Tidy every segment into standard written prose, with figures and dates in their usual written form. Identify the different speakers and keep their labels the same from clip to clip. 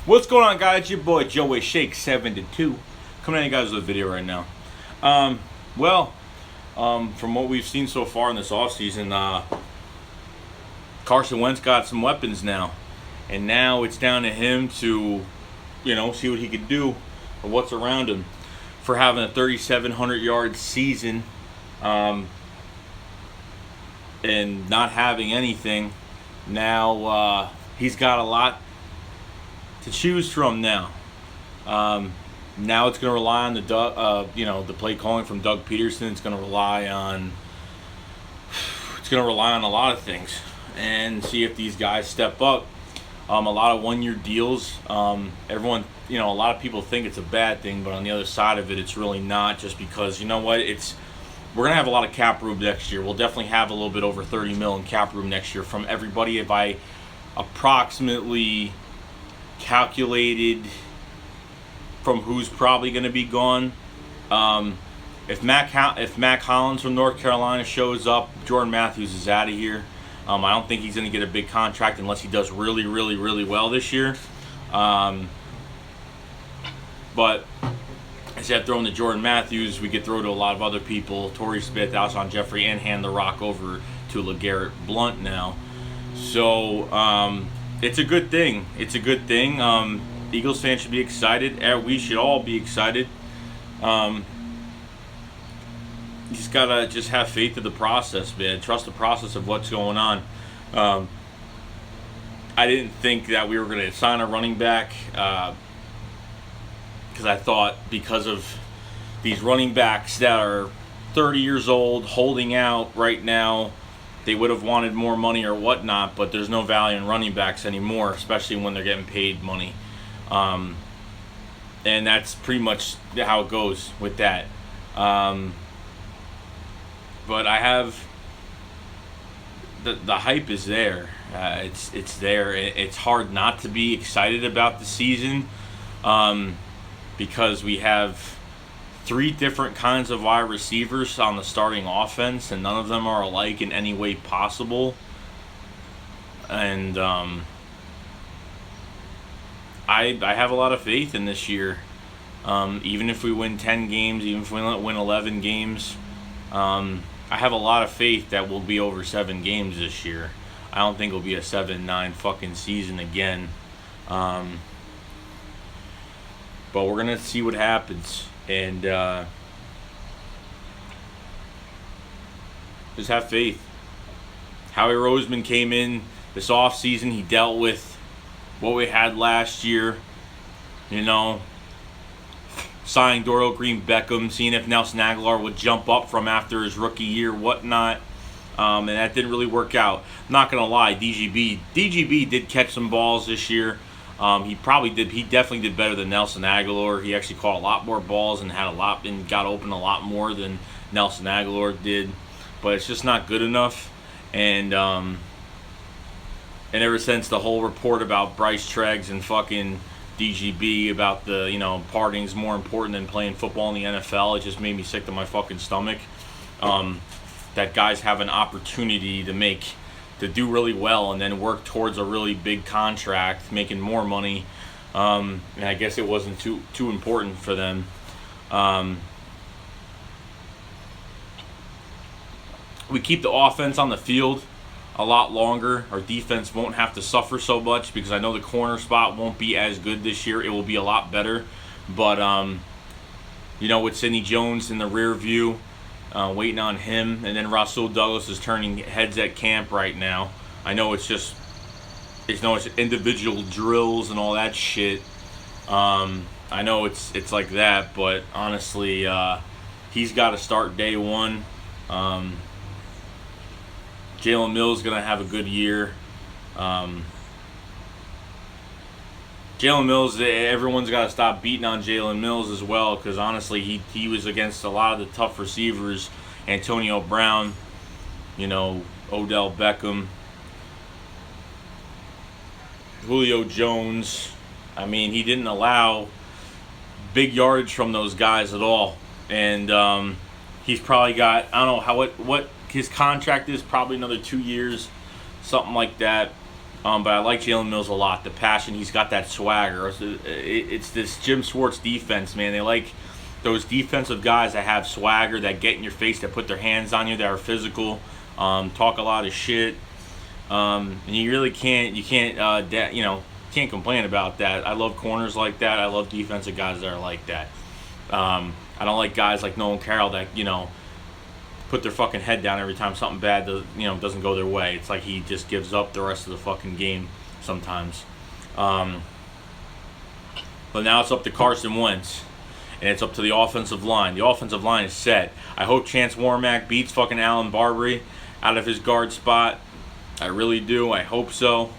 Speaker 1: What's going on, guys? Your boy Joey Shake 72 coming at you guys with a video right now. From what we've seen so far in this offseason, Carson Wentz got some weapons now, and now it's down to him to, see what he can do or what's around him. For having a 3,700-yard season, and not having anything, now he's got a lot to choose from now. Now it's going to rely on the play calling from Doug Peterson. It's going to rely on a lot of things, and see if these guys step up. A lot of one-year deals. Everyone, a lot of people think it's a bad thing, but on the other side of it, it's really not. Just because we're gonna have a lot of cap room next year. We'll definitely have a little bit over 30 mil in cap room next year from everybody. If I approximately calculated from who's probably going to be gone. If Mac Hollins from North Carolina shows up, Jordan Matthews is out of here. I don't think he's going to get a big contract unless he does really, really, really well this year. But instead of throwing to Jordan Matthews, we could throw to a lot of other people, Torrey Smith, Alshon Jeffrey, and hand the rock over to LeGarrette Blount now. So it's a good thing. Eagles fans should be excited. We should all be excited. You just gotta have faith in the process, man. Trust the process of what's going on. I didn't think that we were going to sign a running back because I thought because of these running backs that are 30 years old holding out right now, they would have wanted more money or whatnot, but there's no value in running backs anymore, especially when they're getting paid money. And that's pretty much how it goes with that. But I have the hype is there. It's there. It's hard not to be excited about the season because we have 3 different kinds of wide receivers on the starting offense, and none of them are alike in any way possible. And I have a lot of faith in this year. Even if we win 10 games, even if we win 11 games, I have a lot of faith that we'll be over 7 games this year. I don't think it'll be a 7-9 fucking season again. But we're going to see what happens. And just have faith. Howie Roseman came in this offseason. He dealt with what we had last year. Signing Dorial Green-Beckham, seeing if Nelson Aguilar would jump up from after his rookie year, whatnot. And that didn't really work out. I'm not going to lie, DGB did catch some balls this year. He definitely did better than Nelson Aguilar. He actually caught a lot more balls and got open a lot more than Nelson Aguilar did. But it's just not good enough. And ever since the whole report about Bryce Treggs and fucking DGB about the, partying's more important than playing football in the NFL, it just made me sick to my fucking stomach. That guys have an opportunity to do really well and then work towards a really big contract, making more money. And I guess it wasn't too important for them. We keep the offense on the field a lot longer. Our defense won't have to suffer so much because I know the corner spot won't be as good this year. It will be a lot better. But, with Sidney Jones in the rear view, waiting on him, and then Rasul Douglas is turning heads at camp right now. I know it's individual drills and all that shit. I know it's like that, but honestly, he's got to start day one. Jalen Mills is going to have a good year. Jalen Mills, everyone's got to stop beating on Jalen Mills as well, because honestly, he was against a lot of the tough receivers. Antonio Brown, Odell Beckham, Julio Jones. I mean, he didn't allow big yardage from those guys at all. And he's probably got, I don't know what his contract is, probably another 2 years, something like that. But I like Jalen Mills a lot. The passion, he's got that swagger. It's this Jim Schwartz defense, man. They like those defensive guys that have swagger, that get in your face, that put their hands on you, that are physical, talk a lot of shit. And you really can't can't complain about that. I love corners like that. I love defensive guys that are like that. I don't like guys like Nolan Carroll that, put their fucking head down every time something bad doesn't go their way. It's like he just gives up the rest of the fucking game sometimes. But now it's up to Carson Wentz, and it's up to the offensive line. The offensive line is set. I hope Chance Warmack beats fucking Allen Barbary out of his guard spot. I really do. I hope so.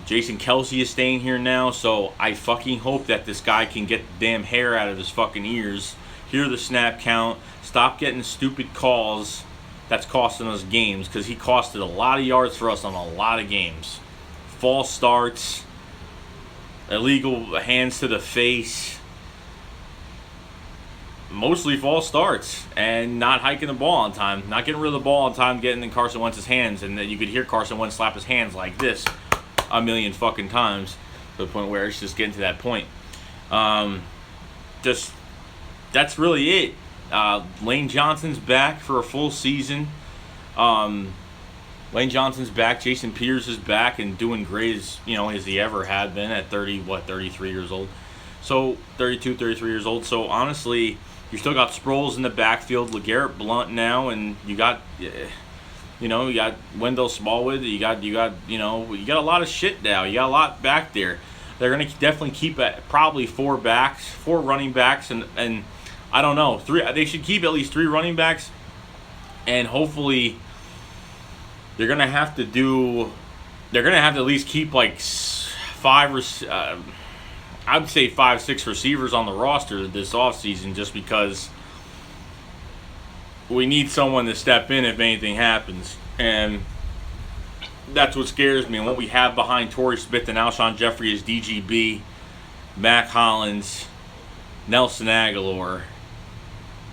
Speaker 1: Jason Kelsey is staying here now, so I fucking hope that this guy can get the damn hair out of his fucking ears, hear the snap count, stop getting stupid calls that's costing us games, because he costed a lot of yards for us on a lot of games. False starts, illegal hands to the face, mostly false starts, and not hiking the ball on time, not getting rid of the ball on time, getting in Carson Wentz's hands, and then you could hear Carson Wentz slap his hands like this a million fucking times, to the point where it's just getting to that point. That's really it. Lane Johnson's back for a full season. Lane Johnson's back. Jason Peters is back and doing great as he ever had been at 33 years old. So 32, 33 years old. So honestly, you still got Sproles in the backfield, LeGarrette Blount now, and you got Wendell Smallwood. You got a lot of shit now. You got a lot back there. They're gonna definitely keep probably four running backs, and I don't know, three. They should keep at least three running backs, and hopefully they're gonna have to at least keep like I'd say 5-6 receivers on the roster this offseason, just because we need someone to step in if anything happens. And that's what scares me. And what we have behind Torrey Smith and Alshon Jeffrey is DGB, Mac Hollins, Nelson Aguilar.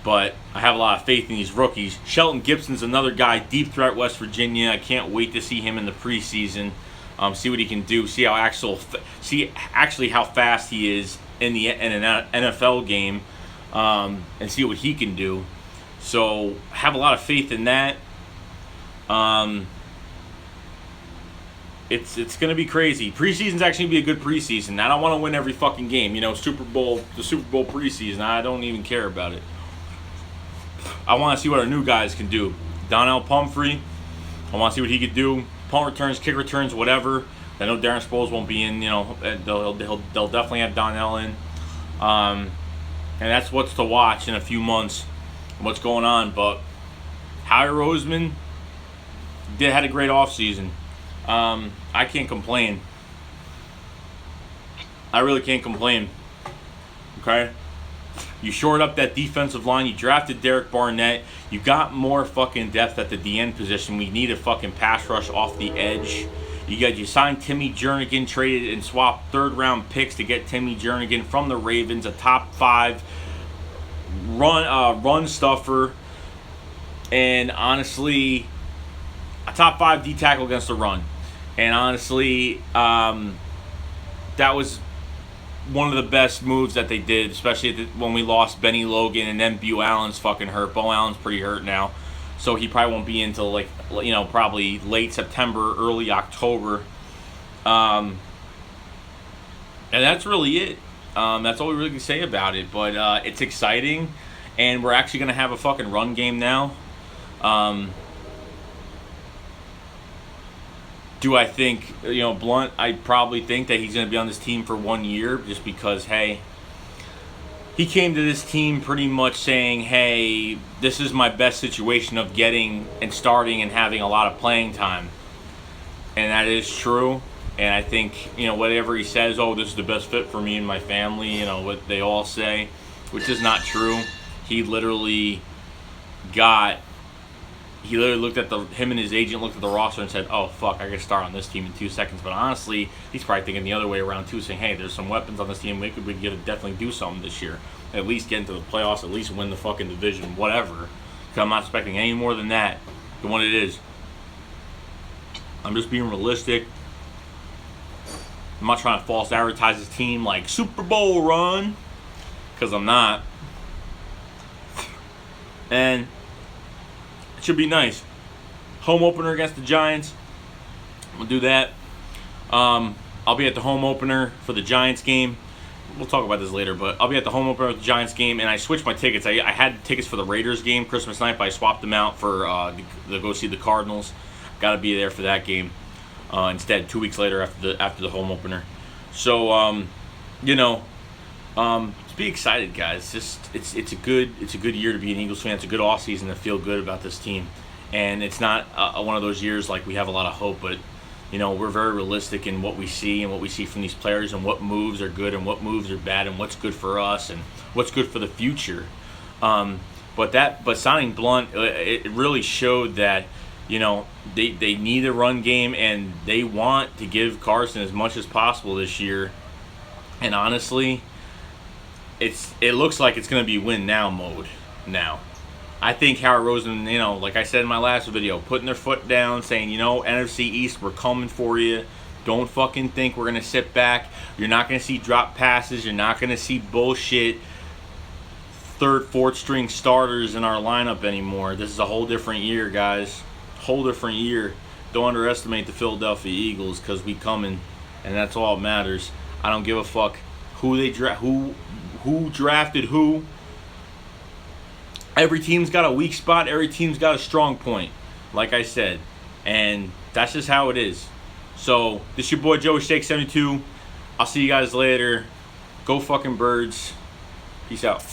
Speaker 1: But I have a lot of faith in these rookies. Shelton Gibson's another guy, deep threat, West Virginia. I can't wait to see him in the preseason. See what he can do. See how how fast he is in an NFL game, and see what he can do. So have a lot of faith in that. It's gonna be crazy. Preseason's actually gonna be a good preseason. I don't want to win every fucking game. The Super Bowl preseason. I don't even care about it. I want to see what our new guys can do. Donnell Pumphrey, I want to see what he could do. Punt returns, kick returns, whatever. I know Darren Sproles won't be in. They'll definitely have Donnell in. And that's what's to watch in a few months. What's going on? But Howie Roseman had a great offseason. I can't complain. I really can't complain. Okay? You shored up that defensive line. You drafted Derek Barnett. You got more fucking depth at the DN position. We need a fucking pass rush off the edge. You signed Timmy Jernigan, traded and swapped third-round picks to get Timmy Jernigan from the Ravens, a top 5 run stuffer, and honestly, a top 5 D tackle against the run. And honestly, that was one of the best moves that they did, especially when we lost Benny Logan, and then Beau Allen's fucking hurt. Beau Allen's pretty hurt now, so he probably won't be until probably late September, early October. And that's really it. That's all we really can say about it. But it's exciting, and we're actually gonna have a fucking run game now. Do I think, Blunt, I probably think that he's going to be on this team for 1 year, just because, hey, he came to this team pretty much saying, hey, this is my best situation of getting and starting and having a lot of playing time. And that is true. And I think, whatever he says, oh, this is the best fit for me and my family, what they all say, which is not true. He literally looked at him and his agent looked at the roster and said, oh, fuck, I got to start on this team in 2 seconds. But honestly, he's probably thinking the other way around, too, saying, hey, there's some weapons on this team. We could definitely do something this year. At least get into the playoffs, at least win the fucking division, whatever. Because I'm not expecting any more than that, than what it is. I'm just being realistic. I'm not trying to false advertise this team like Super Bowl run, because I'm not. And it should be nice. Home opener against the Giants. We'll do that. I'll be at the home opener for the Giants game. We'll talk about this later, but I'll be at the home opener with the Giants game, and I switched my tickets. I had tickets for the Raiders game Christmas night, but I swapped them out for to go see the Cardinals. Got to be there for that game instead. 2 weeks later after the home opener. So just be excited, guys. It's a good year to be an Eagles fan. It's a good offseason to feel good about this team, and it's not one of those years like we have a lot of hope, but we're very realistic in what we see and what we see from these players and what moves are good and what moves are bad and what's good for us and what's good for the future. But signing Blunt, it really showed that they need a run game and they want to give Carson as much as possible this year. And honestly, it looks like it's going to be win now mode now. I think Howard Rosen, like I said in my last video, putting their foot down, saying, NFC East, we're coming for you. Don't fucking think we're going to sit back. You're not going to see drop passes. You're not going to see bullshit third, fourth string starters in our lineup anymore. This is a whole different year, guys. Whole different year. Don't underestimate the Philadelphia Eagles, because we coming, and that's all that matters. I don't give a fuck who they who drafted who. Every team's got a weak spot. Every team's got a strong point, like I said. And that's just how it is. So, this is your boy Joey Shake 72. I'll see you guys later. Go fucking Birds. Peace out.